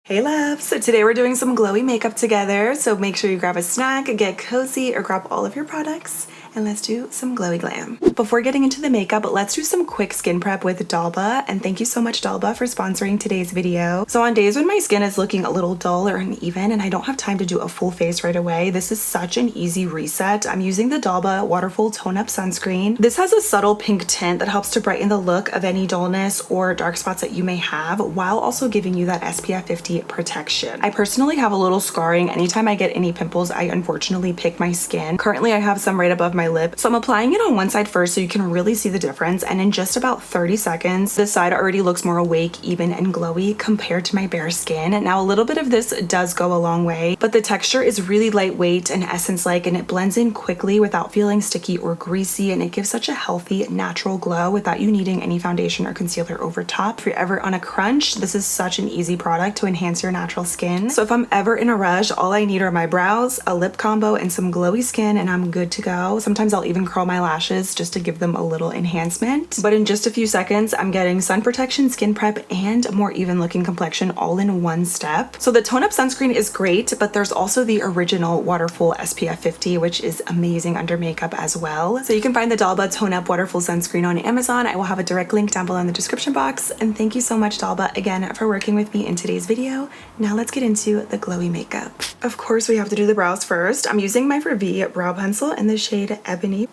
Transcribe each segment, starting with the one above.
Hey loves! So today we're doing some glowy makeup together, so make sure you grab a snack, get cozy, or grab all of your products, and let's do some glowy glam. Before getting into the makeup, let's do some quick skin prep with Dalba, and thank you so much Dalba for sponsoring today's video. So on days when my skin is looking a little dull or uneven and I don't have time to do a full face right away, this is such an easy reset. I'm using the Dalba Waterful Tone Up Sunscreen. This has a subtle pink tint that helps to brighten the look of any dullness or dark spots that you may have, while also giving you that SPF 50 protection. I personally have a little scarring anytime I get any pimples. I unfortunately pick my skin. Currently I have some right above my lip, so I'm applying it on one side first so you can really see the difference, and in just about 30 seconds this side already looks more awake, even, and glowy compared to my bare skin. Now a little bit of this does go a long way, but the texture is really lightweight and essence-like, and it blends in quickly without feeling sticky or greasy, and it gives such a healthy natural glow without you needing any foundation or concealer over top. If you're ever on a crunch, this is such an easy product to enhance your natural skin. So if I'm ever in a rush, all I need are my brows, a lip combo, and some glowy skin, and I'm good to go. Sometimes I'll even curl my lashes just to give them a little enhancement. But in just a few seconds, I'm getting sun protection, skin prep, and a more even looking complexion all in one step. So the Tone Up Sunscreen is great, but there's also the original Waterful SPF 50, which is amazing under makeup as well. So you can find the Dalba Tone Up Waterful Sunscreen on Amazon. I will have a direct link down below in the description box. And thank you so much, Dalba, again for working with me in today's video. Now let's get into the glowy makeup. Of course, we have to do the brows first. I'm using my Verve brow pencil in the shade Ebony.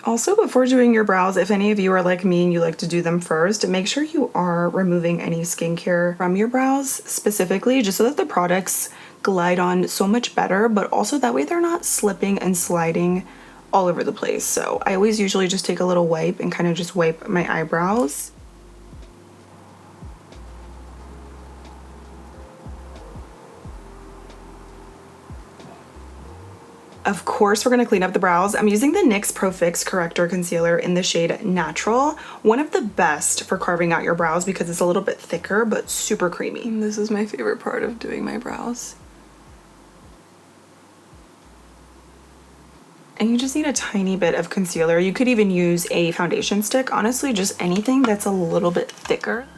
Also, before doing your brows, if any of you are like me and you like to do them first, make sure you are removing any skincare from your brows specifically, just so that the products glide on so much better, but also that way they're not slipping and sliding all over the place. So I always usually just take a little wipe and kind of just wipe my eyebrows. Of course, we're going to clean up the brows. I'm using the NYX Pro Fix Corrector Concealer in the shade Natural. One of the best for carving out your brows because it's a little bit thicker but super creamy. And this is my favorite part of doing my brows. And you just need a tiny bit of concealer. You could even use a foundation stick. Honestly, just anything that's a little bit thicker.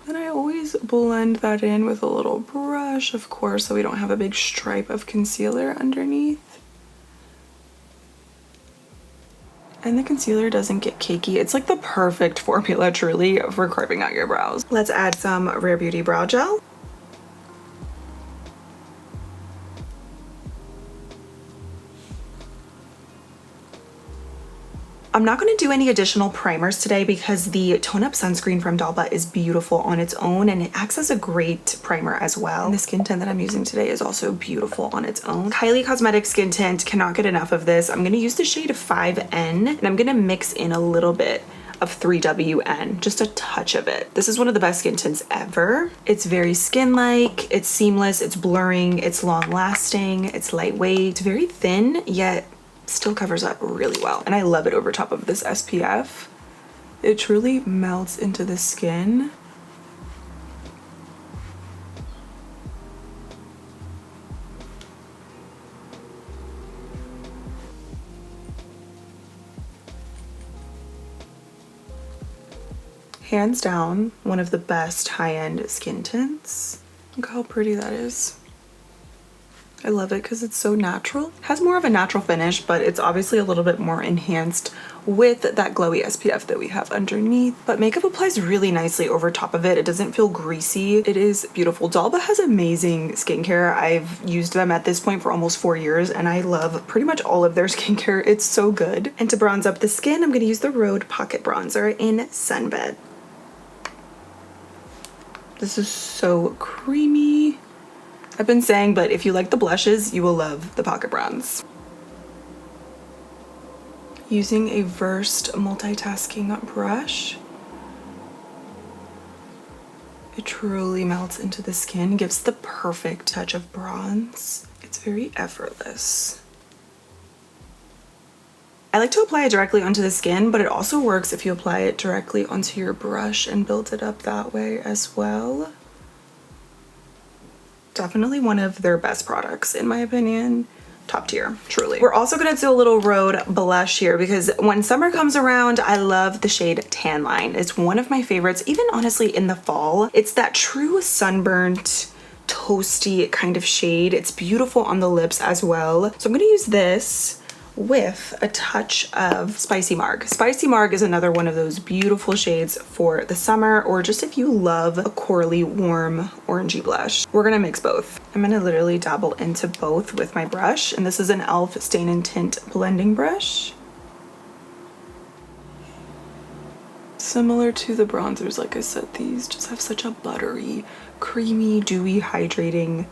And I always blend that in with a little brush, of course, so we don't have a big stripe of concealer underneath. And the concealer doesn't get cakey. It's like the perfect formula, truly, for carving out your brows. Let's add some Rare Beauty brow gel. I'm not going to do any additional primers today because the Tone Up Sunscreen from Dalba is beautiful on its own, and it acts as a great primer as well. And the skin tint that I'm using today is also beautiful on its own. Kylie Cosmetics skin tint, cannot get enough of this. I'm going to use the shade 5N, and I'm going to mix in a little bit of 3WN, just a touch of it. This is one of the best skin tints ever. It's very skin-like, it's seamless, it's blurring, it's long-lasting, it's lightweight, it's very thin, yet still covers up really well, and I love it over top of this SPF. It truly melts into the skin. Hands down, one of the best high-end skin tints. Look how pretty that is. I love it because it's so natural. It has more of a natural finish, but it's obviously a little bit more enhanced with that glowy SPF that we have underneath. But makeup applies really nicely over top of it. It doesn't feel greasy. It is beautiful. Dalba has amazing skincare. I've used them at this point for almost 4 years, and I love pretty much all of their skincare. It's so good. And to bronze up the skin, I'm going to use the Rhode Pocket Bronzer in Sunbed. This is so creamy. I've been saying, but if you like the blushes, you will love the Pocket Bronze. Using a versed multitasking brush, it truly melts into the skin, gives the perfect touch of bronze. It's very effortless. I like to apply it directly onto the skin, but it also works if you apply it directly onto your brush and build it up that way as well. Definitely one of their best products in my opinion. top tier, truly. We're also gonna do a little Rhode blush here because when summer comes around, I love the shade Tan Line. It's one of my favorites, even honestly in the fall. It's that true sunburnt, toasty kind of shade. It's beautiful on the lips as well. So I'm gonna use this with a touch of Spicy Marg. Spicy Marg is another one of those beautiful shades for the summer, or just if you love a corally, warm, orangey blush. We're gonna mix both. I'm gonna literally dabble into both with my brush, and this is an e.l.f. Stain and Tint blending brush. Similar to the bronzers, like I said, these just have such a buttery, creamy, dewy, hydrating,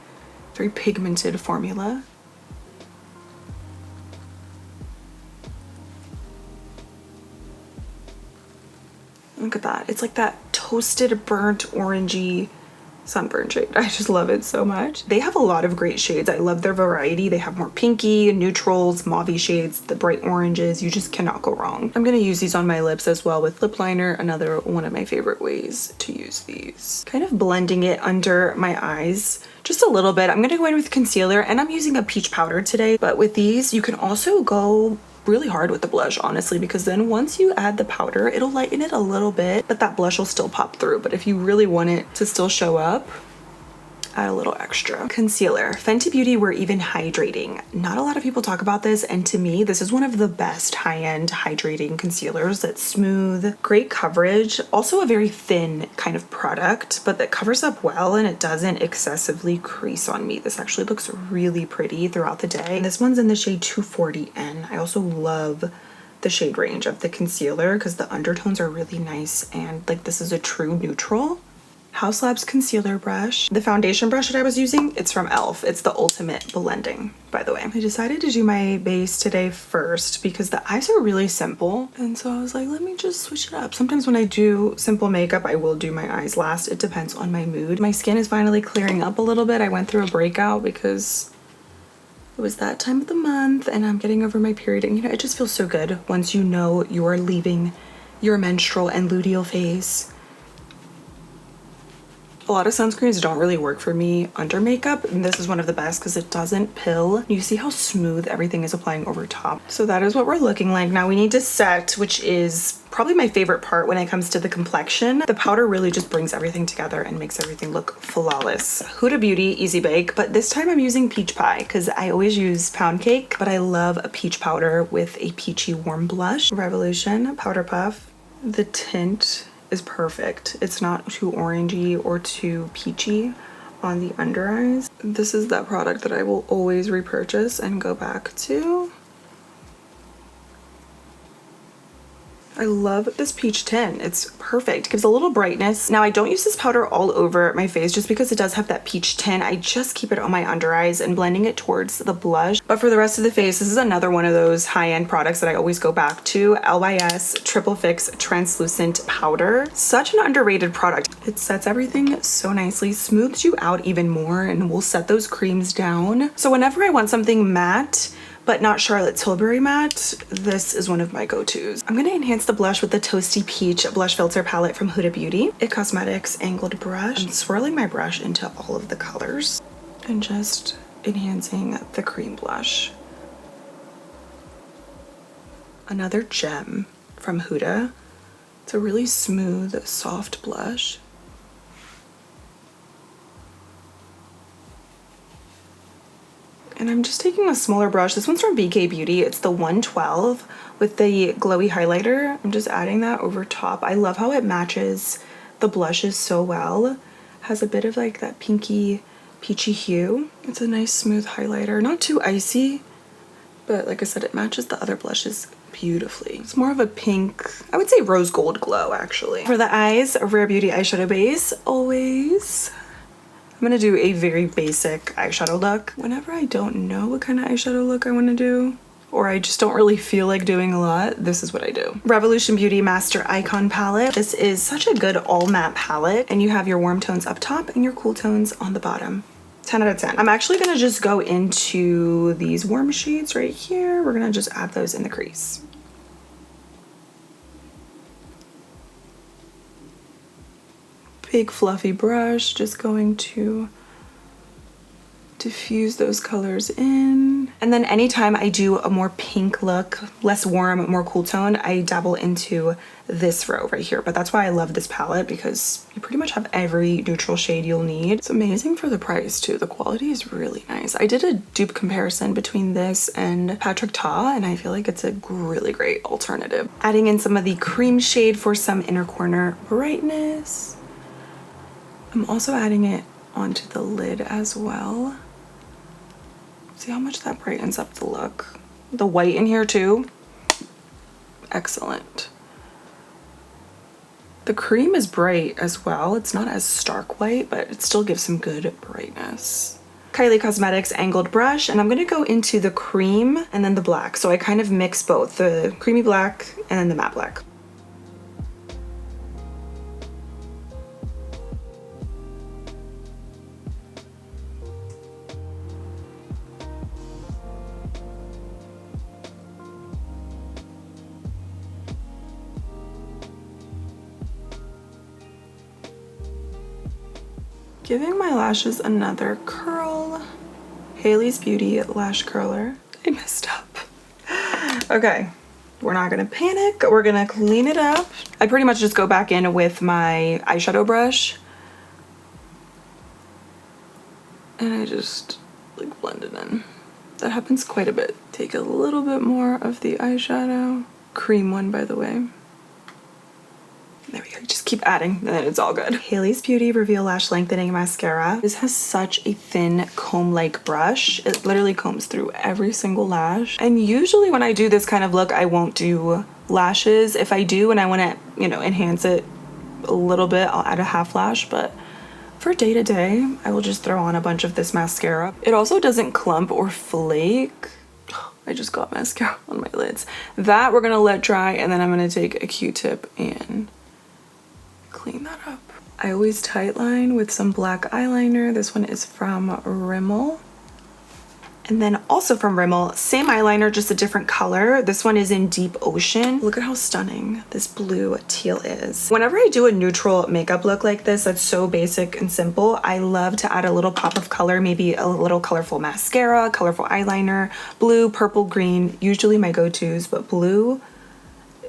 very pigmented formula. Look at that. It's like that toasted, burnt, orangey sunburn shade. I just love it so much. They have a lot of great shades. I love their variety. They have more pinky, neutrals, mauve shades, the bright oranges. You just cannot go wrong. I'm going to use these on my lips as well with lip liner. Another one of my favorite ways to use these. Kind of blending it under my eyes just a little bit. I'm going to go in with concealer, and I'm using a peach powder today. But with these, you can also go really hard with the blush, honestly, because then once you add the powder, it'll lighten it a little bit, but that blush will still pop through. But if you really want it to still show up, add a little extra. Concealer. Fenty Beauty We're Even Hydrating. Not a lot of people talk about this, and to me, this is one of the best high-end hydrating concealers. That's smooth, great coverage, also a very thin kind of product, but that covers up well and it doesn't excessively crease on me. This actually looks really pretty throughout the day. And this one's in the shade 240N. I also love the shade range of the concealer because the undertones are really nice, and like this is a true neutral. Haus Labs concealer brush. The foundation brush that I was using, it's from e.l.f. It's the Ultimate Blending, by the way. I decided to do my base today first because the eyes are really simple. And so I was like, let me just switch it up. Sometimes when I do simple makeup, I will do my eyes last. It depends on my mood. My skin is finally clearing up a little bit. I went through a breakout because it was that time of the month and I'm getting over my period. And you know, it just feels so good once you know you are leaving your menstrual and luteal phase. A lot of sunscreens don't really work for me under makeup, and this is one of the best because it doesn't pill. You see how smooth everything is applying over top. So that is what we're looking like. Now we need to set, which is probably my favorite part when it comes to the complexion. The powder really just brings everything together and makes everything look flawless. Huda Beauty Easy Bake, but this time I'm using Peach Pie because I always use Pound Cake, but I love a peach powder with a peachy warm blush. Revolution Powder Puff. The tint is perfect. It's not too orangey or too peachy on the under eyes. This is that product that I will always repurchase and go back to. I love this peach tint. It's perfect. It gives a little brightness. Now I don't use this powder all over my face just because it does have that peach tint. I just keep it on my under eyes and blending it towards the blush. But for the rest of the face, this is another one of those high-end products that I always go back to. LYS Triple Fix Translucent Powder. Such an underrated product. It sets everything so nicely, smooths you out even more, and will set those creams down. So whenever I want something matte, but not Charlotte Tilbury matte, this is one of my go-tos. I'm gonna enhance the blush with the Toasty Peach Blush Filter Palette from Huda Beauty. It Cosmetics Angled Brush. I'm swirling my brush into all of the colors and just enhancing the cream blush. Another gem from Huda. It's a really smooth, soft blush. And I'm just taking a smaller brush. This one's from BK Beauty. It's the 112 with the glowy highlighter. I'm just adding that over top. I love how it matches the blushes so well. Has a bit of like that pinky, peachy hue. It's a nice smooth highlighter. Not too icy, but like I said, it matches the other blushes beautifully. It's more of a pink, I would say rose gold glow actually. For the eyes, a Rare Beauty eyeshadow base, always. I'm gonna do a very basic eyeshadow look. Whenever I don't know what kind of eyeshadow look I wanna do, or I just don't really feel like doing a lot, this is what I do. Revolution Beauty Master Icon Palette. This is such a good all matte palette, and you have your warm tones up top and your cool tones on the bottom. 10 out of 10. I'm actually gonna just go into these warm shades right here. We're gonna just add those in the crease. Big fluffy brush, just going to diffuse those colors in. And then anytime I do a more pink look, less warm, more cool tone, I dabble into this row right here. But that's why I love this palette, because you pretty much have every neutral shade you'll need. It's amazing for the price too. The quality is really nice. I did a dupe comparison between this and Patrick Ta, and I feel like it's a really great alternative. Adding in some of the cream shade for some inner corner brightness. I'm also adding it onto the lid as well. See how much that brightens up the look. The white in here too. Excellent. The cream is bright as well. It's not as stark white, but it still gives some good brightness. Kylie Cosmetics angled brush, and I'm gonna go into the cream and then the black. So I kind of mix both, the creamy black and then the matte black. Giving my lashes another curl. Haley's Beauty lash curler. I messed up. Okay, we're not gonna panic. We're gonna clean it up. I pretty much just go back in with my eyeshadow brush. And I just like blend it in. That happens quite a bit. Take a little bit more of the eyeshadow. Cream one, by the way. There we go, just keep adding and then it's all good. Haley's Beauty Reveal Lash Lengthening Mascara. This has such a thin comb-like brush. It literally combs through every single lash. And usually when I do this kind of look, I won't do lashes. If I do and I wanna, you know, enhance it a little bit, I'll add a half lash, but for day to day, I will just throw on a bunch of this mascara. It also doesn't clump or flake. I just got mascara on my lids. That we're gonna let dry, and then I'm gonna take a Q-tip and clean that up. I always tightline with some black eyeliner. This one is from Rimmel. And then also from Rimmel, same eyeliner, just a different color. This one is in Deep Ocean. Look at how stunning this blue teal is. Whenever I do a neutral makeup look like this, that's so basic and simple, I love to add a little pop of color, maybe a little colorful mascara, colorful eyeliner, blue, purple, green, usually my go-tos, but blue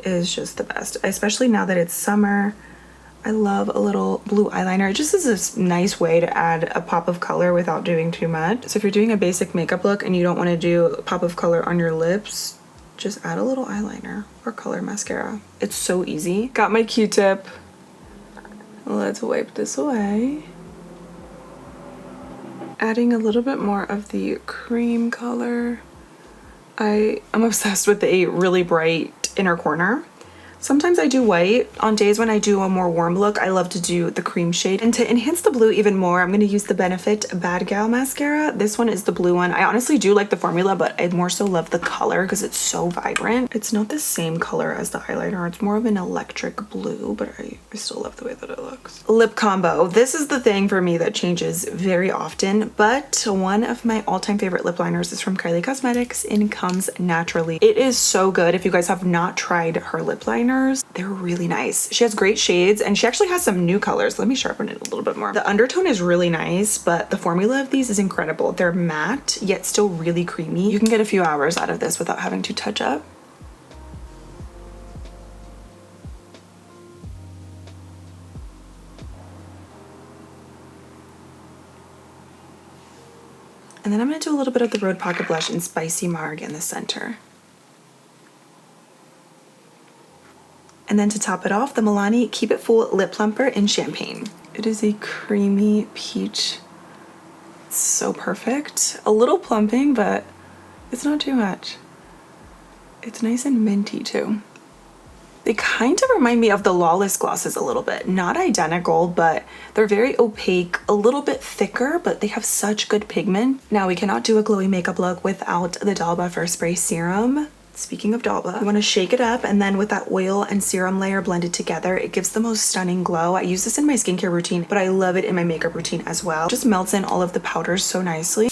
is just the best, especially now that it's summer. I love a little blue eyeliner. It just is a nice way to add a pop of color without doing too much. So if you're doing a basic makeup look and you don't want to do a pop of color on your lips, just add a little eyeliner or color mascara. It's so easy. Got my Q-tip. Let's wipe this away. Adding a little bit more of the cream color. I am obsessed with a really bright inner corner. Sometimes I do white. On days when I do a more warm look, I love to do the cream shade. And to enhance the blue even more, I'm going to use the Benefit Bad Gal Mascara. This one is the blue one. I honestly do like the formula, but I more so love the color because it's so vibrant. It's not the same color as the eyeliner. It's more of an electric blue, but I still love the way that it looks. Lip combo. This is the thing for me that changes very often, but one of my all-time favorite lip liners is from Kylie Cosmetics in Comes Naturally. It is so good. If you guys have not tried her lip liner, they're really nice. She has great shades and she actually has some new colors. Let me sharpen it a little bit more. The undertone is really nice, but the formula of these is incredible. They're matte, yet still really creamy. You can get a few hours out of this without having to touch up. And then I'm gonna do a little bit of the Road Pocket Blush in Spicy Marg in the center. And then to top it off, the Milani Keep It Full Lip Plumper in Champagne. It is a creamy peach. It's so perfect. A little plumping, but it's not too much. It's nice and minty too. They kind of remind me of the Lawless glosses a little bit. Not identical, but they're very opaque, a little bit thicker, but they have such good pigment. Now we cannot do a glowy makeup look without the Dalba First Spray Serum. Speaking of Dalba, you want to shake it up, and then with that oil and serum layer blended together, it gives the most stunning glow. I use this in my skincare routine, but I love it in my makeup routine as well. Just melts in all of the powders so nicely.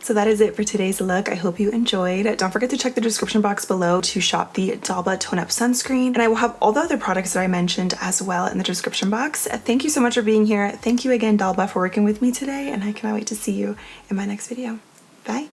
so that is it for today's look. I hope you enjoyed. Don't forget to check the description box below to shop the Dalba Tone Up Sunscreen, and I will have all the other products that I mentioned as well in the description box. Thank you so much for being here. Thank you again, Dalba, for working with me today, and I cannot wait to see you in my next video. Bye.